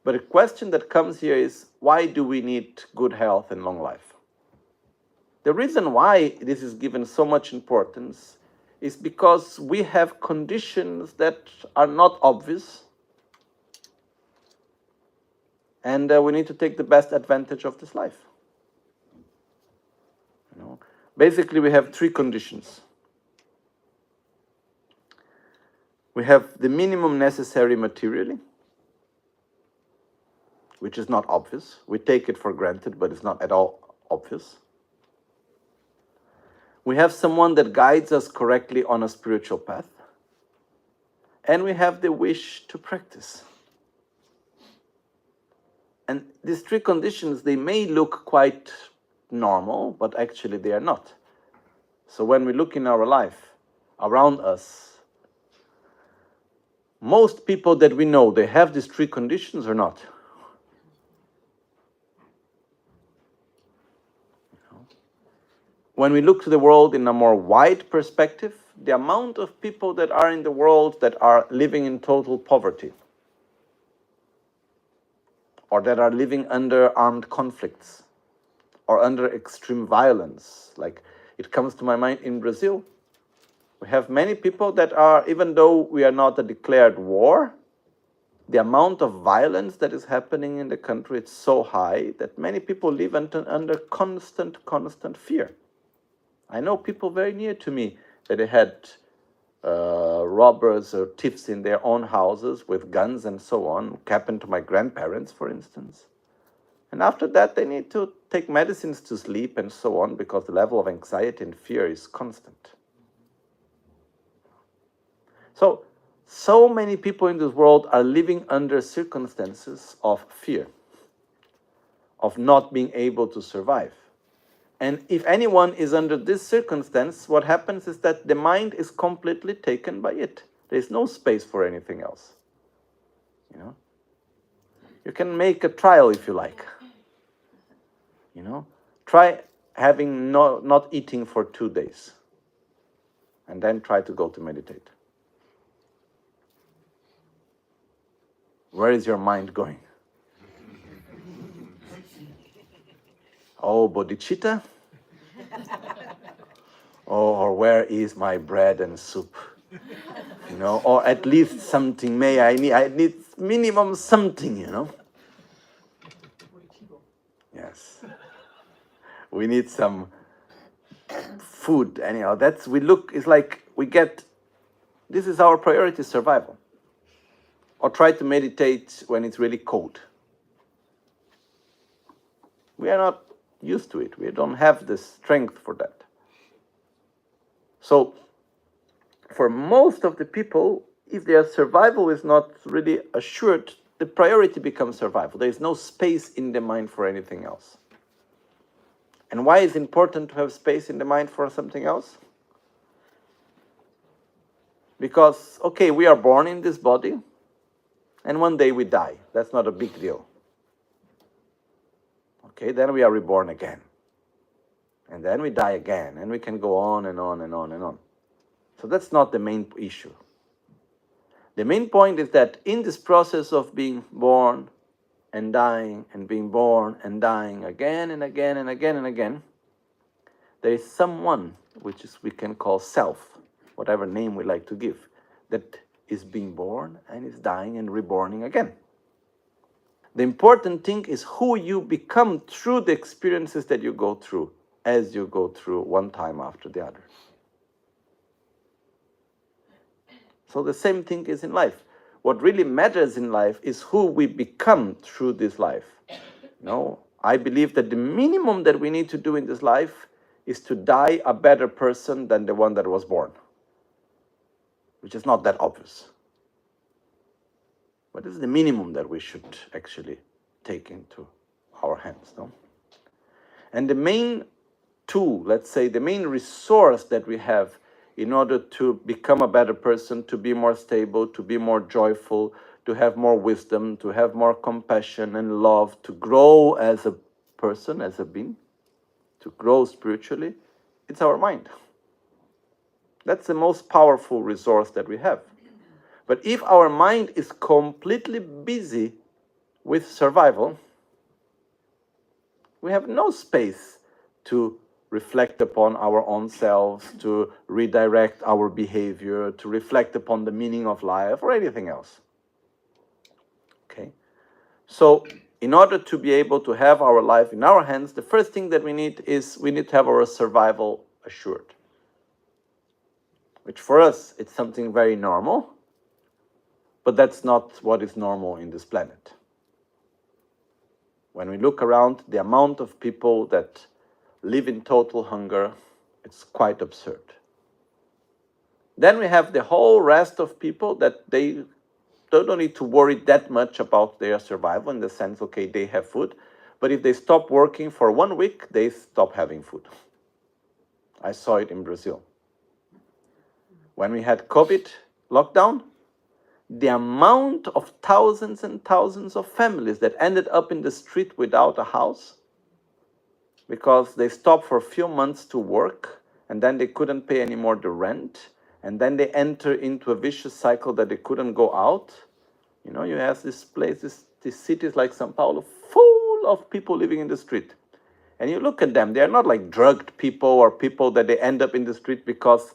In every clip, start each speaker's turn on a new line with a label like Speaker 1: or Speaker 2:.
Speaker 1: But a question that comes here is, why do we need good health and long life? The reason why this is given so much importance is because we have conditions that are not obvious, and we need to take the best advantage of this life. Basically, we have three conditions. We have the minimum necessary materially, which is not obvious. We take it for granted, but it's not at all obvious. We have someone that guides us correctly on a spiritual path. And we have the wish to practice. And these three conditions, they may look quite normal, but actually they are not. So when we look in our life, around us, most people that we know, they have these three conditions or not? When we look to the world in a more wide perspective, the amount of people that are in the world that are living in total poverty, or that are living under armed conflicts, or under extreme violence, like it comes to my mind in Brazil. We have many people that are, even though we are not a declared war, the amount of violence that is happening in the country is so high that many people live under constant fear. I know people very near to me that they had robbers or thieves in their own houses with guns and so on. It happened to my grandparents, for instance. And after that, they need to take medicines to sleep and so on, because the level of anxiety and fear is constant. So many people in this world are living under circumstances of fear, of not being able to survive. And if anyone is under this circumstance, what happens is that the mind is completely taken by it. There is no space for anything else. You can make a trial if you like. Try having not eating for 2 days, and then try to go to meditate. Where is your mind going? Oh, bodhicitta? Oh, or where is my bread and soup? Or at least something. I need minimum something, Yes. We need some food, anyhow. It's like we get, this is our priority, survival. Or try to meditate when it's really cold. We are not used to it. We don't have the strength for that. So, for most of the people, if their survival is not really assured, the priority becomes survival. There is no space in the mind for anything else. And why is it important to have space in the mind for something else? Because, okay, we are born in this body, and one day we die. That's not a big deal. Okay, then we are reborn again. And then we die again, and we can go on and on and on and on. So that's not the main issue. The main point is that in this process of being born and dying and being born and dying again and again and again and again, there is someone, which is we can call self, whatever name we like to give, that is being born and is dying and reborning again. The important thing is who you become through the experiences that you go through, as you go through one time after the other. So the same thing is in life. What really matters in life is who we become through this life. I believe that the minimum that we need to do in this life is to die a better person than the one that was born, which is not that obvious. But it's the minimum that we should actually take into our hands. And the main tool, let's say, the main resource that we have in order to become a better person, to be more stable, to be more joyful, to have more wisdom, to have more compassion and love, to grow as a person, as a being, to grow spiritually, it's our mind. That's the most powerful resource that we have. But if our mind is completely busy with survival, we have no space to reflect upon our own selves, to redirect our behavior, to reflect upon the meaning of life or anything else. Okay? So, in order to be able to have our life in our hands, the first thing that we need is we need to have our survival assured. Which for us, it's something very normal, but that's not what is normal in this planet. When we look around, the amount of people that live in total hunger, it's quite absurd. Then we have the whole rest of people that they don't need to worry that much about their survival, in the sense, okay, they have food, but if they stop working for 1 week, they stop having food. I saw it in Brazil. When we had COVID lockdown, the amount of thousands and thousands of families that ended up in the street without a house because they stopped for a few months to work and then they couldn't pay anymore the rent, and then they enter into a vicious cycle that they couldn't go out. You know, you have this place, these cities like São Paulo, full of people living in the street. And you look at them, they are not like drugged people or people that they end up in the street because,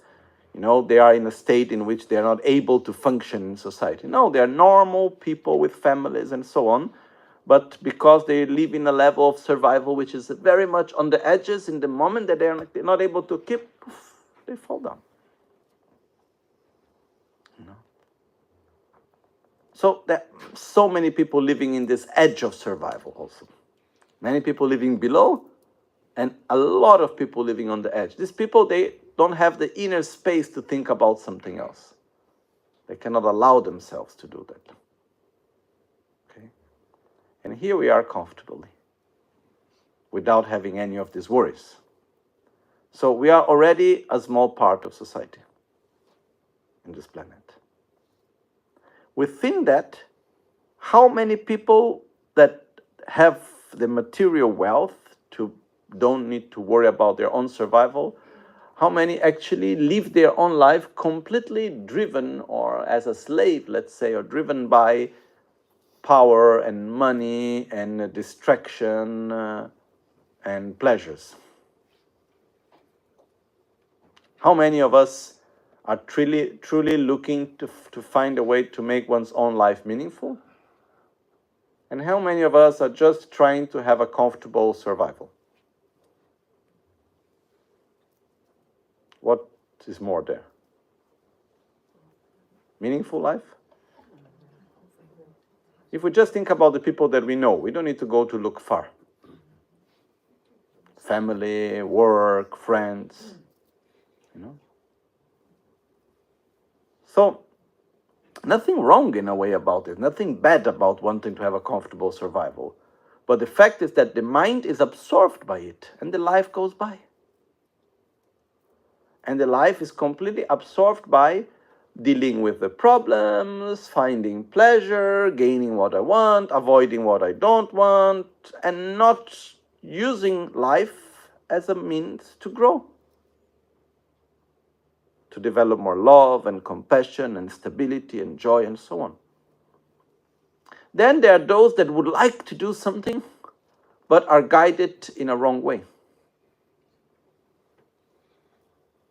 Speaker 1: you know, they are in a state in which they are not able to function in society. No, they are normal people with families and so on. But because they live in a level of survival which is very much on the edges, in the moment that they're not able to keep, they fall down. You know? So there are so many people living in this edge of survival also. Many people living below, and a lot of people living on the edge. These people, they don't have the inner space to think about something else. They cannot allow themselves to do that. Okay? And here we are comfortably, without having any of these worries. So we are already a small part of society in this planet. Within that, how many people that have the material wealth to don't need to worry about their own survival, how many actually live their own life completely driven, or as a slave, let's say, or driven by power and money and distraction and pleasures? How many of us are truly looking to find a way to make one's own life meaningful? And how many of us are just trying to have a comfortable survival? What is more there? Meaningful life? If we just think about the people that we know, we don't need to go to look far. Family, work, friends, you know. So, nothing wrong in a way about it, nothing bad about wanting to have a comfortable survival. But the fact is that the mind is absorbed by it, and the life goes by. And the life is completely absorbed by dealing with the problems, finding pleasure, gaining what I want, avoiding what I don't want, and not using life as a means to grow, to develop more love and compassion and stability and joy and so on. Then there are those that would like to do something, but are guided in a wrong way.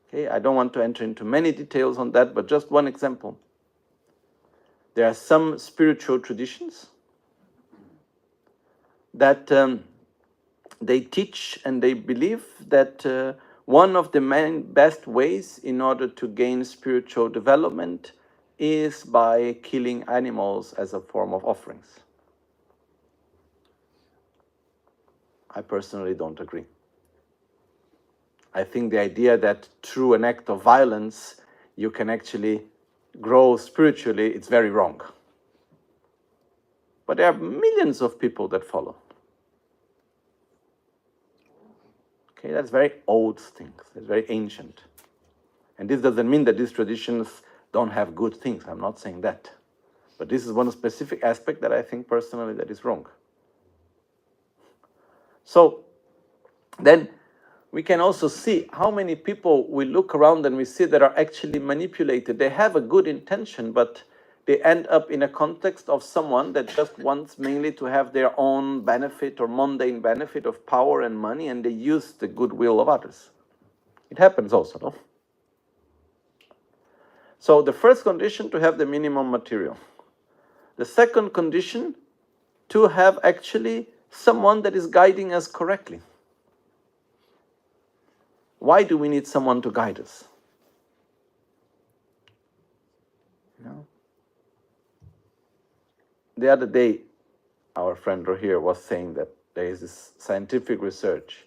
Speaker 1: Okay, I don't want to enter into many details on that, but just one example. There are some spiritual traditions that they teach and they believe that one of the best ways in order to gain spiritual development is by killing animals as a form of offerings. I personally don't agree. I think the idea that through an act of violence you can actually grow spiritually, it's very wrong. But there are millions of people that follow. Okay, that's very old things, it's very ancient. And this doesn't mean that these traditions don't have good things, I'm not saying that. But this is one specific aspect that I think personally that is wrong. So, then we can also see how many people we look around and we see that are actually manipulated. They have a good intention, but they end up in a context of someone that just wants mainly to have their own benefit or mundane benefit of power and money, and they use the goodwill of others. It happens also, no? So the first condition, to have the minimum material. The second condition, to have actually someone that is guiding us correctly. Why do we need someone to guide us? No. The other day, our friend Rohir was saying that there is this scientific research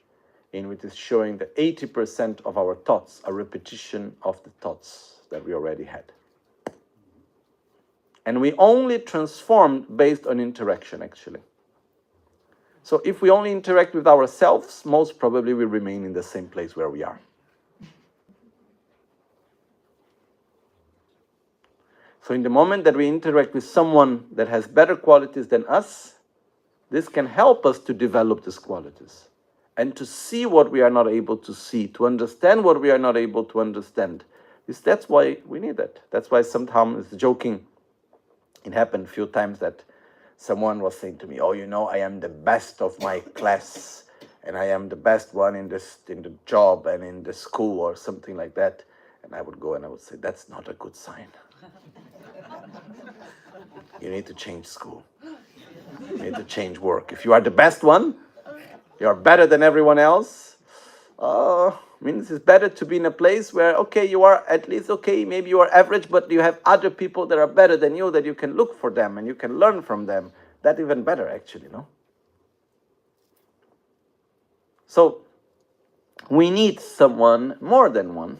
Speaker 1: in which is showing that 80% of our thoughts are repetition of the thoughts that we already had. And we only transform based on interaction, actually. So if we only interact with ourselves, most probably we remain in the same place where we are. So in the moment that we interact with someone that has better qualities than us, this can help us to develop these qualities and to see what we are not able to see, to understand what we are not able to understand. That's why we need that. That's why sometimes, joking, it happened a few times that someone was saying to me, oh, I am the best of my class, and I am the best one in the job and in the school or something like that. And I would go and I would say, that's not a good sign. You need to change school. You need to change work. If you are the best one, you are better than everyone else, means it's better to be in a place where, okay, you are at least okay, maybe you are average, but you have other people that are better than you, that you can look for them and you can learn from them. That's even better, actually, no? So, we need someone, more than one.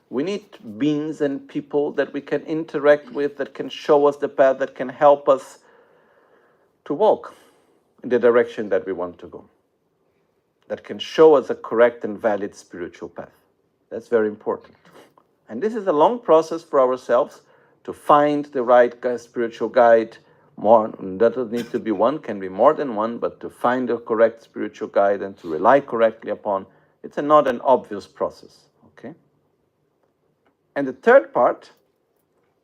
Speaker 1: We need beings and people that we can interact with, that can show us the path, that can help us to walk in the direction that we want to go, that can show us a correct and valid spiritual path. That's very important. And this is a long process for ourselves to find the right spiritual guide. More, that doesn't need to be one, can be more than one, but to find the correct spiritual guide and to rely correctly upon, it's not an obvious process, okay? And the third part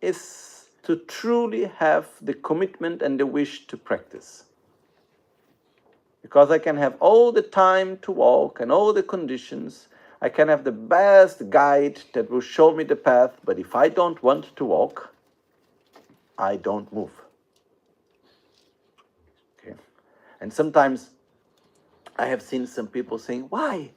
Speaker 1: is to truly have the commitment and the wish to practice. Because I can have all the time to walk and all the conditions, I can have the best guide that will show me the path, but if I don't want to walk, I don't move. Okay? And sometimes I have seen some people saying, why?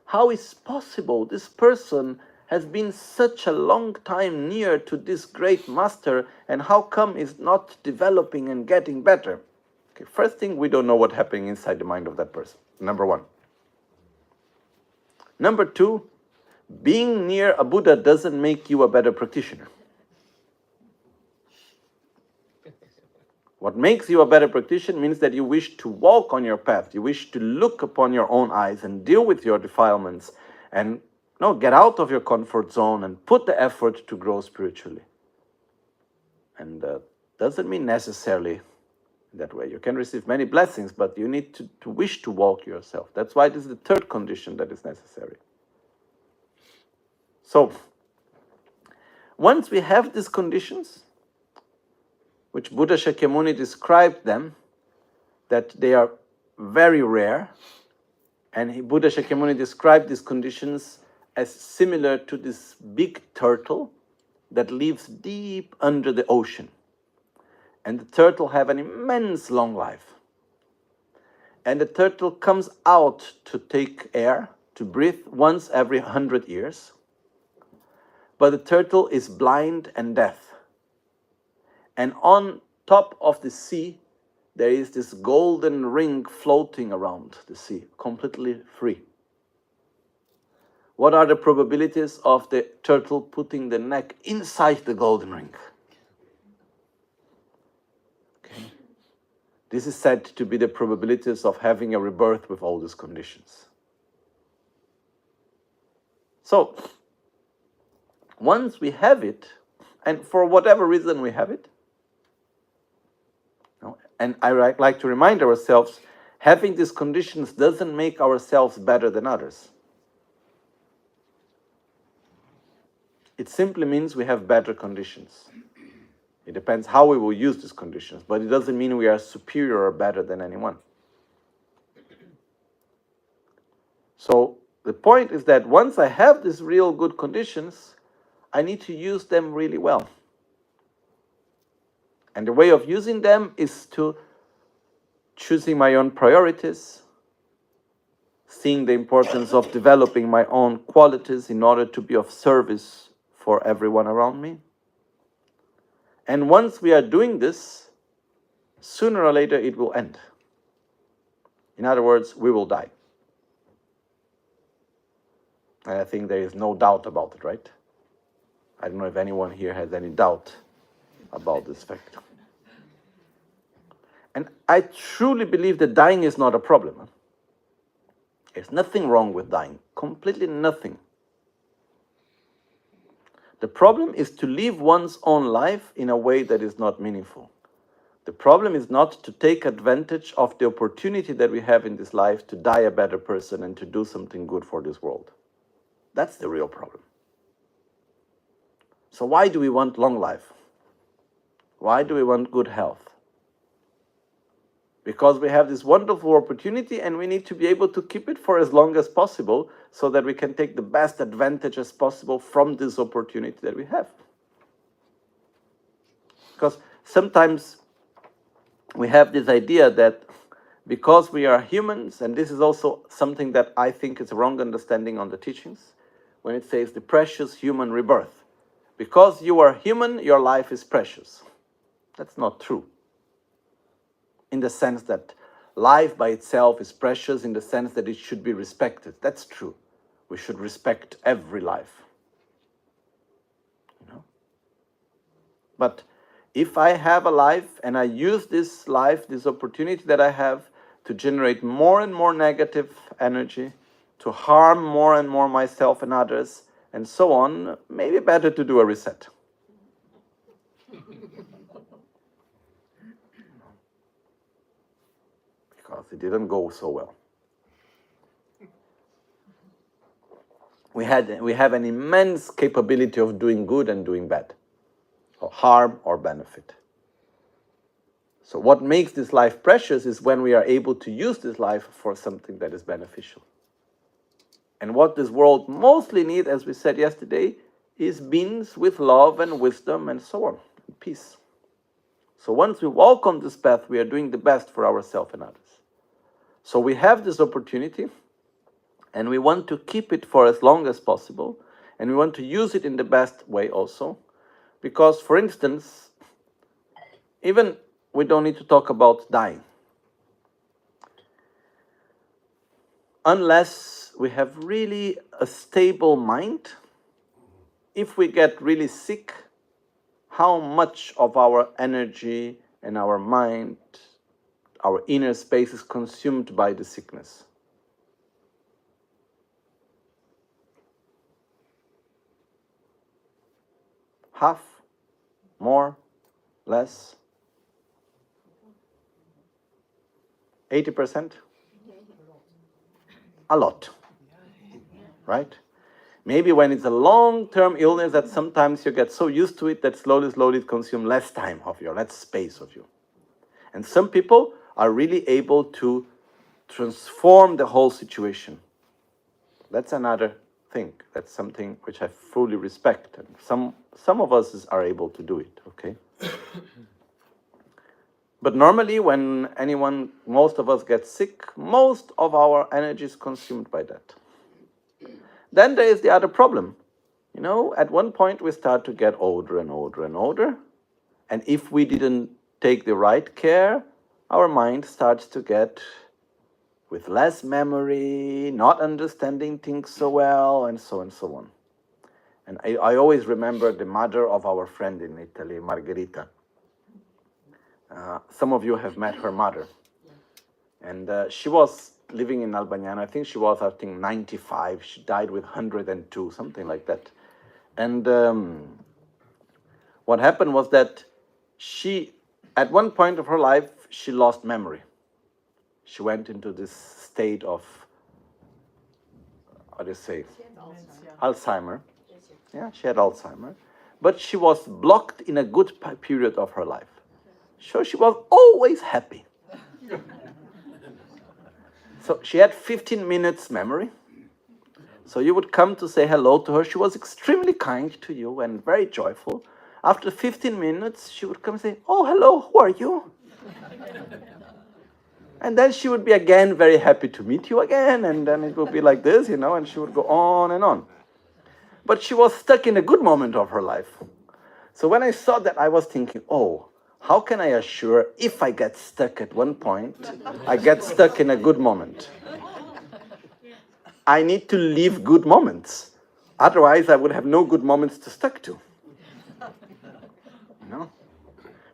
Speaker 1: How is possible this person has been such a long time near to this great master, and how come is not developing and getting better? Okay, first thing, we don't know what's happening inside the mind of that person, number one. Number two, being near a Buddha doesn't make you a better practitioner. What makes you a better practitioner means that you wish to walk on your path, you wish to look upon your own eyes and deal with your defilements and get out of your comfort zone and put the effort to grow spiritually. And doesn't mean necessarily that way. You can receive many blessings, but you need to wish to walk yourself. That's why this is the third condition that is necessary. So, once we have these conditions, which Buddha Shakyamuni described them, that they are very rare, and Buddha Shakyamuni described these conditions as similar to this big turtle that lives deep under the ocean. And the turtle have an immense long life. And the turtle comes out to take air, to breathe once every 100 years. But the turtle is blind and deaf. And on top of the sea, there is this golden ring floating around the sea, completely free. What are the probabilities of the turtle putting the neck inside the golden ring? Okay. This is said to be the probabilities of having a rebirth with all these conditions. So, once we have it, and for whatever reason we have it, and I like to remind ourselves, having these conditions doesn't make ourselves better than others. It simply means we have better conditions. It depends how we will use these conditions, but it doesn't mean we are superior or better than anyone. So the point is that once I have these real good conditions, I need to use them really well. And the way of using them is to choosing my own priorities, seeing the importance of developing my own qualities in order to be of service for everyone around me. And once we are doing this, sooner or later it will end. In other words, we will die. And I think there is no doubt about it, right? I don't know if anyone here has any doubt about this fact. And I truly believe that dying is not a problem. There's nothing wrong with dying, completely nothing. The problem is to live one's own life in a way that is not meaningful. The problem is not to take advantage of the opportunity that we have in this life to die a better person and to do something good for this world. That's the real problem. So why do we want long life? Why do we want good health? Because we have this wonderful opportunity and we need to be able to keep it for as long as possible so that we can take the best advantage as possible from this opportunity that we have. Because sometimes we have this idea that because we are humans, and this is also something that I think is a wrong understanding on the teachings, when it says the precious human rebirth. Because you are human, your life is precious. That's not true. In the sense that life by itself is precious, in the sense that it should be respected. That's true. We should respect every life. You know? But if I have a life and I use this life, this opportunity that I have to generate more and more negative energy, to harm more and more myself and others, and so on, maybe better to do a reset. Because it didn't go so well. We have an immense capability of doing good and doing bad, or harm or benefit. So what makes this life precious is when we are able to use this life for something that is beneficial. And what this world mostly needs, as we said yesterday, is beings with love and wisdom and so on, and peace. So once we walk on this path, we are doing the best for ourselves and others. So we have this opportunity, and we want to keep it for as long as possible, and we want to use it in the best way also. Because, for instance, even we don't need to talk about dying. Unless we have really a stable mind, if we get really sick, how much of our energy and our mind, our inner space is consumed by the sickness? Half? More? Less? 80%? A lot. Right? Maybe when it's a long-term illness that sometimes you get so used to it that slowly it consumes less time of you, less space of you. And some people are really able to transform the whole situation. That's another thing. That's something which I fully respect. And some of us are able to do it, okay? But normally when most of us get sick, most of our energy is consumed by that. Then there is the other problem. You know, at one point we start to get older and older and older. And if we didn't take the right care, our mind starts to get with less memory, not understanding things so well, and so on. And I always remember the mother of our friend in Italy, Margherita. Some of you have met her mother. And she was living in Albania. I think she was, 95. She died with 102, something like that. And what happened was that at one point of her life, she lost memory. She went into this state of, Alzheimer. Yeah, she had Alzheimer. but she was blocked in a good period of her life. So she was always happy. So she had 15 minutes memory. So you would come to say hello to her. She was extremely kind to you and very joyful. After 15 minutes, she would come and say, oh, hello, who are you? And then she would be again very happy to meet you again. And then it would be like this, and she would go on and on. But she was stuck in a good moment of her life. So when I saw that, I was thinking, oh, how can I assure if I get stuck at one point, I get stuck in a good moment? I need to leave good moments. Otherwise, I would have no good moments to stuck to.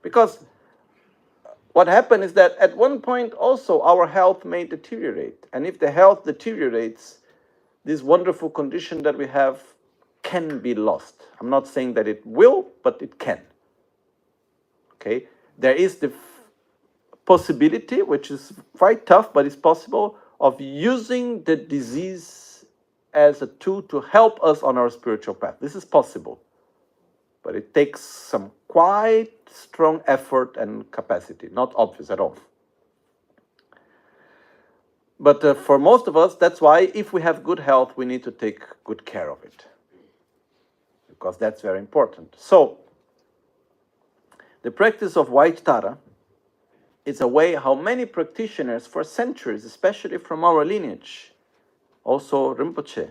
Speaker 1: Because what happened is that at one point also our health may deteriorate. And if the health deteriorates, this wonderful condition that we have can be lost. I'm not saying that it will, but it can. Okay? There is the possibility, which is quite tough, but it's possible, of using the disease as a tool to help us on our spiritual path. This is possible. But it takes some quite strong effort and capacity, not obvious at all. But for most of us, that's why if we have good health, we need to take good care of it. Because that's very important. So, the practice of white Tara is a way how many practitioners for centuries, especially from our lineage, also Rinpoche,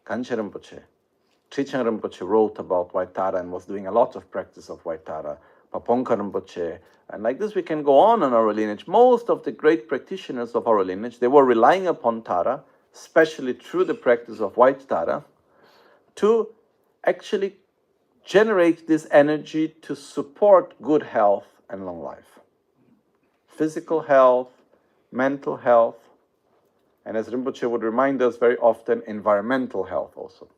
Speaker 1: Kanche Rinpoche, Trijang Rinpoche wrote about white Tara and was doing a lot of practice of white Tara, Paponka Rinpoche, and like this we can go on in our lineage. Most of the great practitioners of our lineage, they were relying upon Tara, especially through the practice of white Tara, to actually generate this energy to support good health and long life. Physical health, mental health, and as Rinpoche would remind us very often, environmental health also.